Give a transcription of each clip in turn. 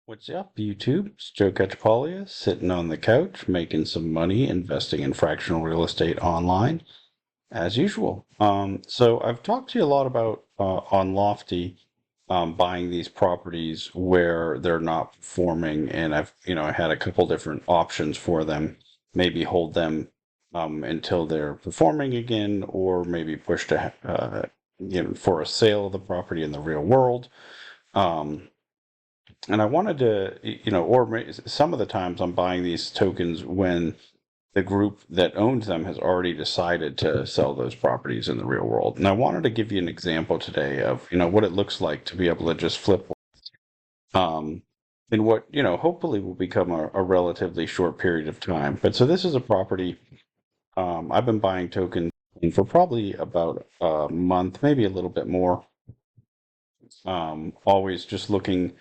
What's up, YouTube? It's Joe Cacciapaglia sitting on the couch making some money investing in fractional real estate online as usual. So I've talked to you a lot about on Lofty buying these properties where they're not performing, and I had a couple different options for them. Maybe hold them until they're performing again, or maybe push to for a sale of the property in the real world. Um, and I wanted to, some of the times I'm buying these tokens when the group that owns them has already decided to sell those properties in the real world. And I wanted to give you an example today of, what it looks like to be able to just flip um, in what, hopefully will become a relatively short period of time. But so this is a property I've been buying tokens for probably about a month, maybe a little bit more. Always just looking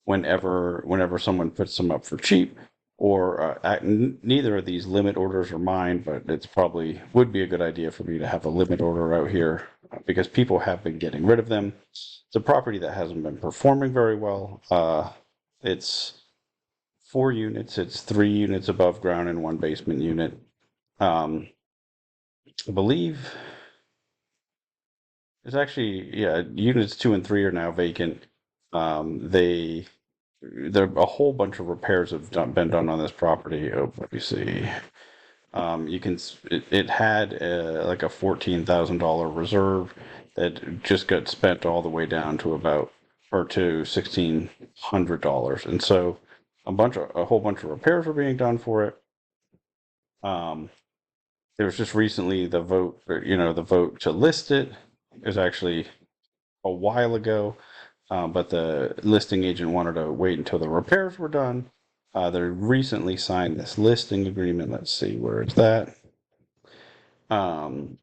whenever someone puts them up for cheap, or neither of these limit orders are mine, but it's probably would be a good idea for me to have a limit order out here because people have been getting rid of them. It's a property that hasn't been performing very well. It's 4 units. It's 3 units above ground and one basement unit. I believe it's actually, yeah, units 2 and 3 are now vacant. They There a whole bunch of repairs have been done on this property. Oh, let me see. It had like a $14,000 reserve that just got spent all the way down to about or to $1,600, and so a whole bunch of repairs were being done for it. Um, there was just recently the vote, the vote to list it. It was actually a while ago. But the listing agent wanted to wait until the repairs were done. They recently signed this listing agreement. Let's see where it's at. Um,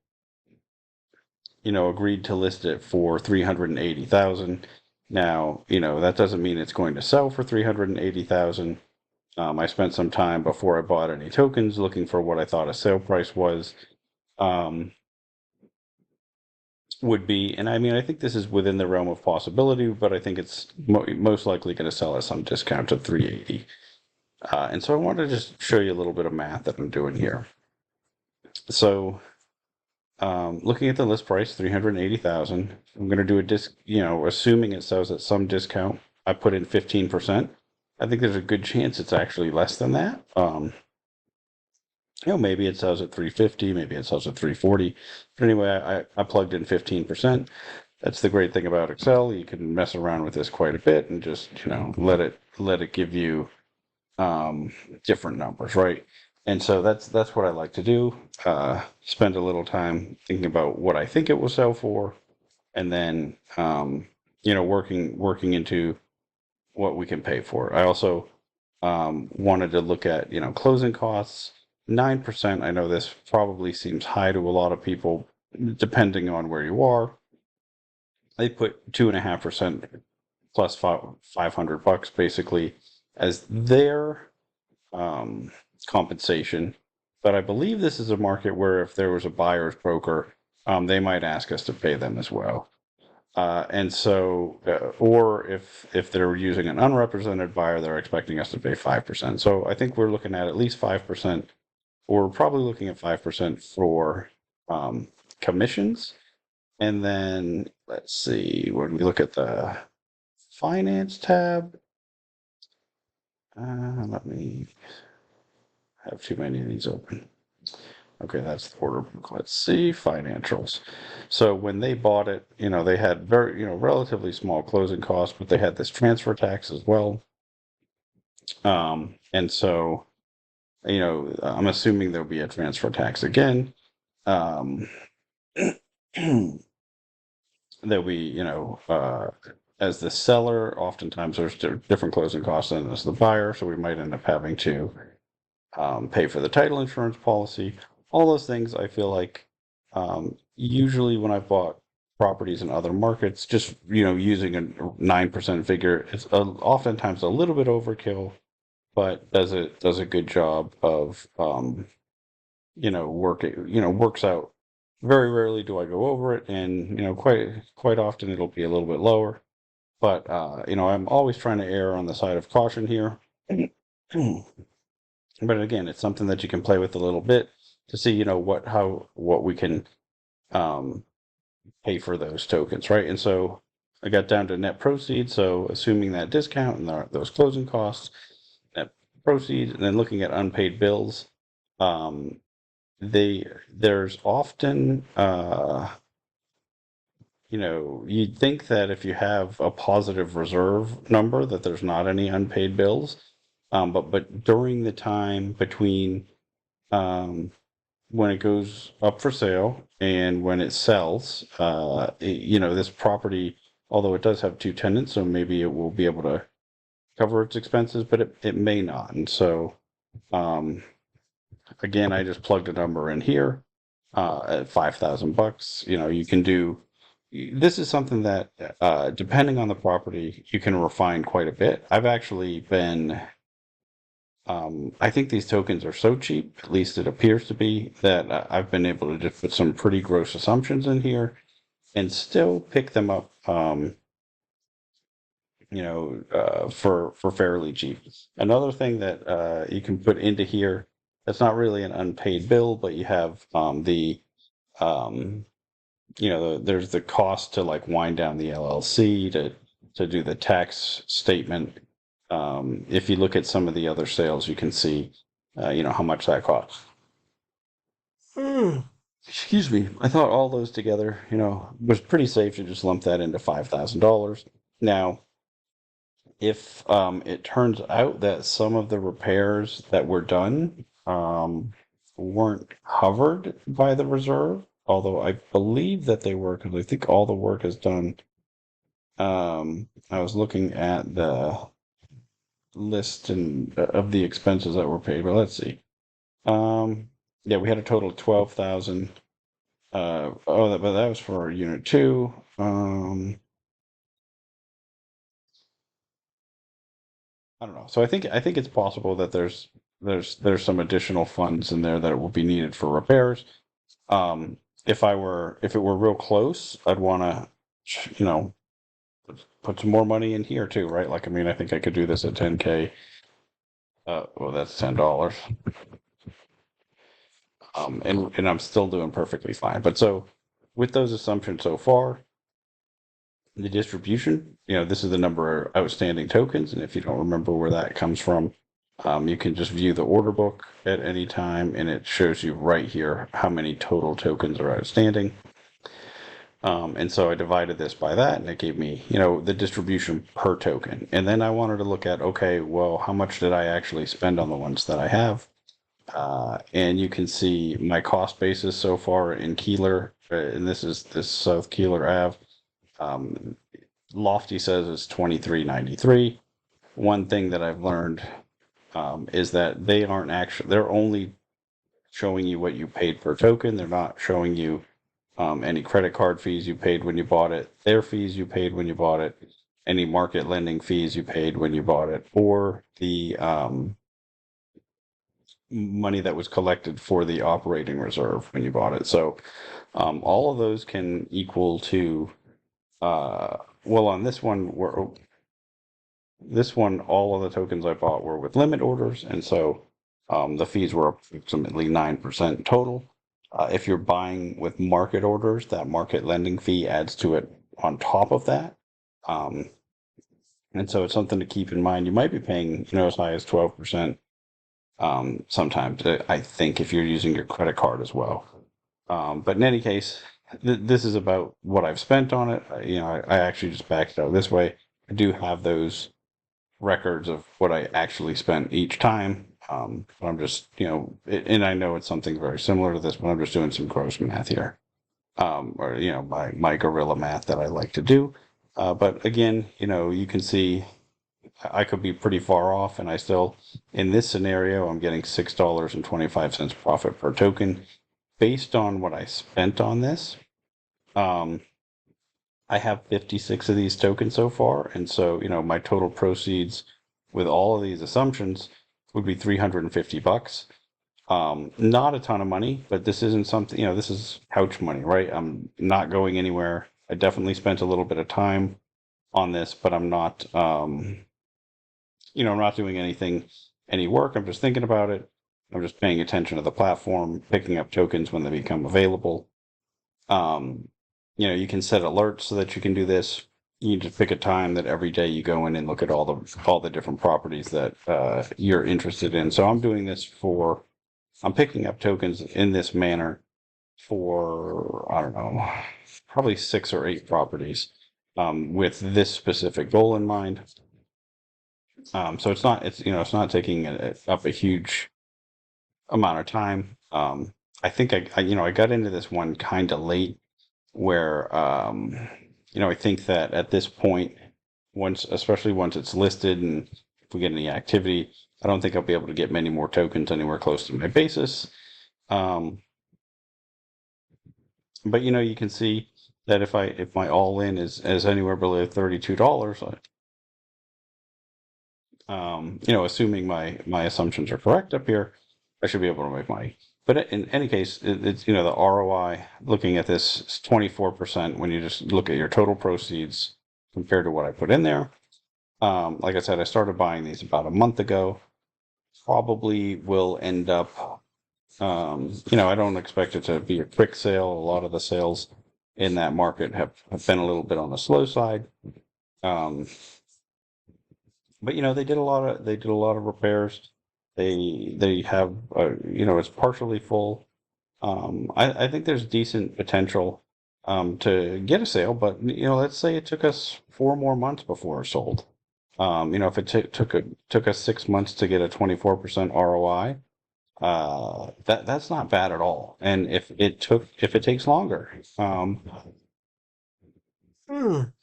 agreed to list it for 380,000. Now, that doesn't mean it's going to sell for 380,000. I spent some time before I bought any tokens looking for what I thought a sale price was. Um, would be, and I mean, I think this is within the realm of possibility, but I think it's most likely going to sell at some discount to 380. And so I wanted to just show you a little bit of math that I'm doing here. So, looking at the list price, 380,000. I'm going to do a assuming it sells at some discount. I put in 15%. I think there's a good chance it's actually less than that. Maybe it sells at 350, maybe it sells at 340. But anyway, I plugged in 15%. That's the great thing about Excel. You can mess around with this quite a bit and just, let it give you different numbers, right? And so that's what I like to do. Spend a little time thinking about what I think it will sell for, and then working into what we can pay for. I also wanted to look at closing costs. 9%. I know this probably seems high to a lot of people, depending on where you are. They put 2.5% plus 500 bucks basically as their compensation. But I believe this is a market where if there was a buyer's broker, they might ask us to pay them as well. And so, or if they're using an unrepresented buyer, they're expecting us to pay 5%. So I think we're looking at least 5%. We're probably looking at 5% for commissions. And then let's see, when we look at the finance tab, let me have too many of these open. Okay, that's the order book. Let's see, financials. So when they bought it, they had very, relatively small closing costs, but they had this transfer tax as well. And so, I'm assuming there'll be a transfer tax again. Um, There'll be, as the seller, oftentimes there's different closing costs than as the buyer, so we might end up having to pay for the title insurance policy. All those things I feel like usually when I've bought properties in other markets, just using a 9% figure, it's oftentimes a little bit overkill, but does a good job of working, works out. Very rarely do I go over it, and quite often it'll be a little bit lower. But I'm always trying to err on the side of caution here. But again, it's something that you can play with a little bit to see, what we can um, pay for those tokens, right? And so I got down to net proceeds. So assuming that discount and those closing costs, net proceeds, and then looking at unpaid bills, um, there's often you'd think that if you have a positive reserve number that there's not any unpaid bills, but during the time between um, when it goes up for sale and when it sells, this property, although it does have two tenants, so maybe it will be able to cover its expenses, but it may not. And so, um, again, I just plugged a number in here at $5,000. You can do. This is something that, depending on the property, you can refine quite a bit. I've actually been I think these tokens are so cheap, at least it appears to be, that I've been able to just put some pretty gross assumptions in here and still pick them up, for fairly cheap. Another thing that you can put into here that's not really an unpaid bill, but you have um, there's the cost to like wind down the LLC to do the tax statement. If you look at some of the other sales, you can see, how much that costs. Excuse me. I thought all those together, was pretty safe to just lump that into $5,000. Now, if it turns out that some of the repairs that were done weren't covered by the reserve, although I believe that they were, because I think all the work is done. I was looking at the list and of the expenses that were paid, but let's see. Yeah, we had a total of 12,000. But that was for unit two. I don't know. So I think it's possible that there's some additional funds in there that will be needed for repairs. If it were real close, I'd want to, put some more money in here too, right? Like, I mean, I think I could do this at 10K. Well, that's $10. And I'm still doing perfectly fine. But so with those assumptions so far, the distribution, this is the number of outstanding tokens, and if you don't remember where that comes from, you can just view the order book at any time, and it shows you right here how many total tokens are outstanding. And so I divided this by that, and it gave me, the distribution per token. And then I wanted to look at, okay, well, how much did I actually spend on the ones that I have? And you can see my cost basis so far in Keeler, and this is this South Keeler Ave. Um, Lofty says it's 23.93. One thing that I've learned is that they're only showing you what you paid per token. They're not showing you any credit card fees you paid when you bought it, their fees you paid when you bought it, any market lending fees you paid when you bought it, or the money that was collected for the operating reserve when you bought it. So all of those can equal to, well, on this one, all of the tokens I bought were with limit orders, and so the fees were approximately 9% total. If you're buying with market orders, that market lending fee adds to it on top of that. And so it's something to keep in mind. You might be paying, as high as 12%. Sometimes I think if you're using your credit card as well. But in any case, this is about what I've spent on it. I actually just backed it out this way. I do have those records of what I actually spent each time. But I'm just, and I know it's something very similar to this, but I'm just doing some gross math here. Or, my guerrilla math that I like to do. But again, you can see I could be pretty far off, and I still, in this scenario, I'm getting $6.25 profit per token based on what I spent on this. I have 56 of these tokens so far, and so my total proceeds with all of these assumptions would be $350. Not a ton of money, but this isn't something, this is couch money, right? I'm not going anywhere. I definitely spent a little bit of time on this, but I'm not, I'm not doing any work. I'm just thinking about it. I'm just paying attention to the platform, picking up tokens when they become available. Um, you can set alerts so that you can do this. You just pick a time that every day you go in and look at all the different properties that you're interested in. So I'm picking up tokens in this manner for, I don't know, probably 6 or 8 properties with this specific goal in mind. So it's not taking up a huge amount of time. I think I got into this one kind of late where, I think that at this point, especially once it's listed and if we get any activity, I don't think I'll be able to get many more tokens anywhere close to my basis. Um, but you can see that if my all in is anywhere below $32, assuming my assumptions are correct up here, I should be able to make money. But in any case, it's the ROI looking at this is 24% when you just look at your total proceeds compared to what I put in there. Like I said, I started buying these about a month ago. Probably will end up, I don't expect it to be a quick sale. A lot of the sales in that market have been a little bit on the slow side. Um, but they did a lot of repairs. They have it's partially full. I think there's decent potential to get a sale, but let's say it took us 4 more months before it sold. If it took us 6 months to get a 24% ROI, that's not bad at all. And if it takes longer, for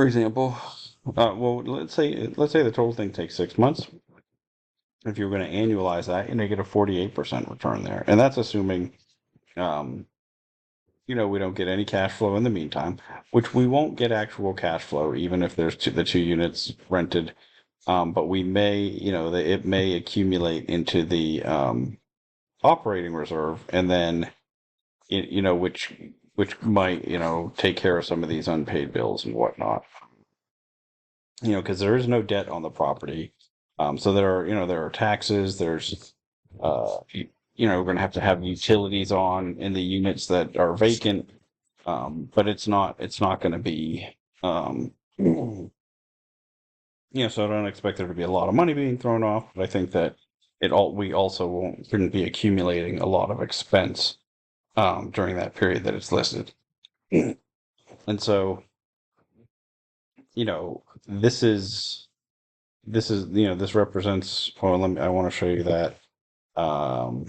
example, well, let's say the total thing takes 6 months. If you're going to annualize that, you get a 48% return there, and that's assuming, um, we don't get any cash flow in the meantime, which we won't get actual cash flow even if there's the 2 units rented. But we may, it may accumulate into the operating reserve, and then which might take care of some of these unpaid bills and whatnot. Because there is no debt on the property. So there are taxes. There's we're going to have utilities on in the units that are vacant. But it's not going to be, so I don't expect there to be a lot of money being thrown off, but I think that we also shouldn't be accumulating a lot of expense, during that period that it's listed. And so, this is, this represents, well, I want to show you that, um,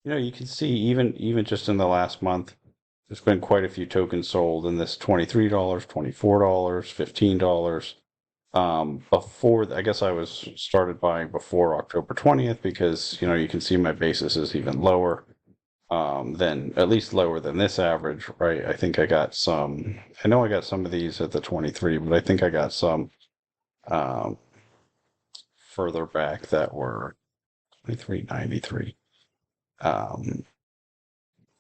you can see even just in the last month, there's been quite a few tokens sold in this $23, $24, $15. I guess I was started buying before October 20th because, you can see my basis is even lower, than at least lower than this average, right? I know I got some of these at the 23, but I think I got some, um, further back that were 23.93. Um,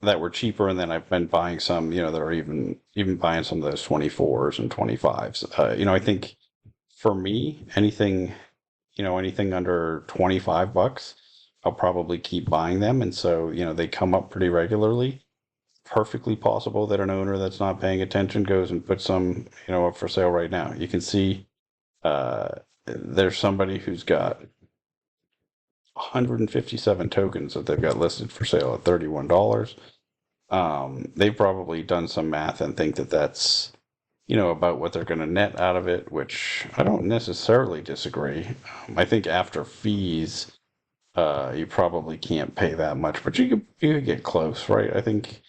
that were cheaper, and then I've been buying some, that are even buying some of those 24s and 25s. I think for me, anything under $25, I'll probably keep buying them, and so they come up pretty regularly. Perfectly possible that an owner that's not paying attention goes and puts some, up for sale right now. You can see, uh, there's somebody who's got 157 tokens that they've got listed for sale at $31. They've probably done some math and think that that's, about what they're going to net out of it, which I don't necessarily disagree. I think after fees, you probably can't pay that much, but you could get close, right? I think,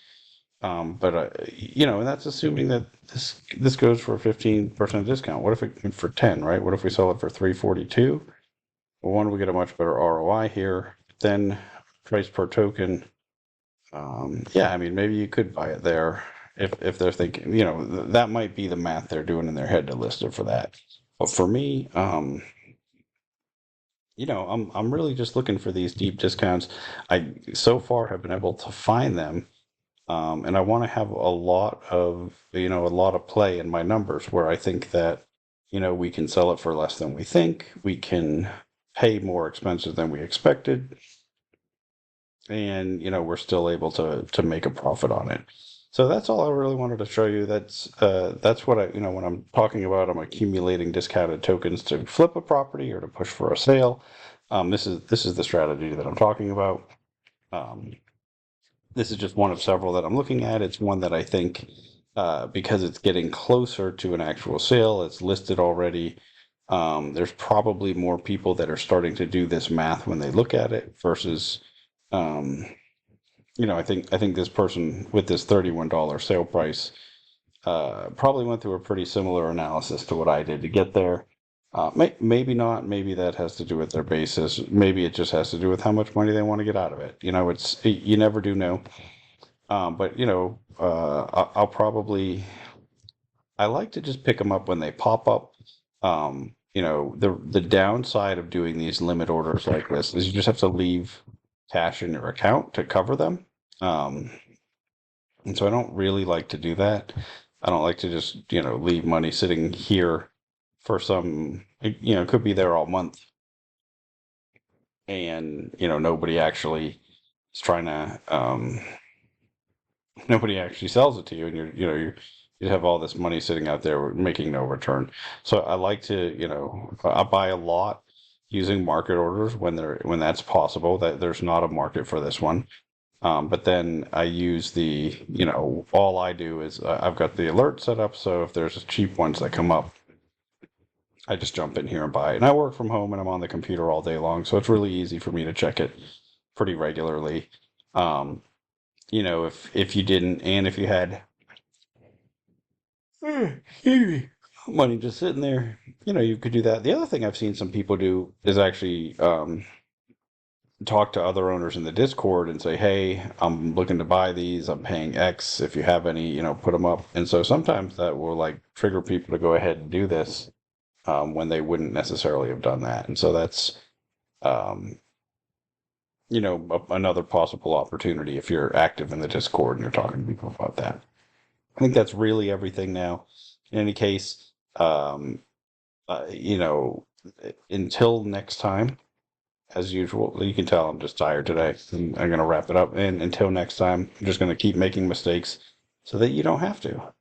but and that's assuming that this goes for a 15% discount. What if it went for 10, right? What if we sell it for 342? Well, one, we get a much better ROI here. Then price per token. Yeah, I mean, maybe you could buy it there if they're thinking, that might be the math they're doing in their head to list it for that. But for me, I'm really just looking for these deep discounts. I so far have been able to find them, And I want to have a lot of play in my numbers where I think that, we can sell it for less than we think, we can pay more expensive than we expected, and, we're still able to make a profit on it. So that's all I really wanted to show you. That's what when I'm talking about, I'm accumulating discounted tokens to flip a property or to push for a sale. This is the strategy that I'm talking about. Um, this is just one of several that I'm looking at. It's one that I think, because it's getting closer to an actual sale, it's listed already. There's probably more people that are starting to do this math when they look at it versus, um, I think this person with this $31 sale price probably went through a pretty similar analysis to what I did to get there. Maybe not. Maybe that has to do with their basis. Maybe it just has to do with how much money they want to get out of it. You never do know. But I'll probably I like to just pick them up when they pop up. The downside of doing these limit orders like this is you just have to leave cash in your account to cover them. Um, and so I don't really like to do that. I don't like to just, leave money sitting here for it could be there all month and, nobody actually is trying to, nobody actually sells it to you and you have all this money sitting out there making no return. So I like to, I buy a lot using market orders when that's possible, that there's not a market for this one. But then I use all I do is I've got the alert set up. So if there's cheap ones that come up, I just jump in here and buy it. And I work from home and I'm on the computer all day long. So it's really easy for me to check it pretty regularly. Um, if you didn't, and if you had money just sitting there, you could do that. The other thing I've seen some people do is actually, talk to other owners in the Discord and say, "Hey, I'm looking to buy these. I'm paying X. If you have any, put them up." And so sometimes that will like trigger people to go ahead and do this, when they wouldn't necessarily have done that. And so that's, um, another possible opportunity if you're active in the Discord and you're talking to people about that. I think that's really everything now. In any case, uh, you know, until next time, as usual, you can tell I'm just tired today. I'm going to wrap it up. And until next time, I'm just going to keep making mistakes so that you don't have to.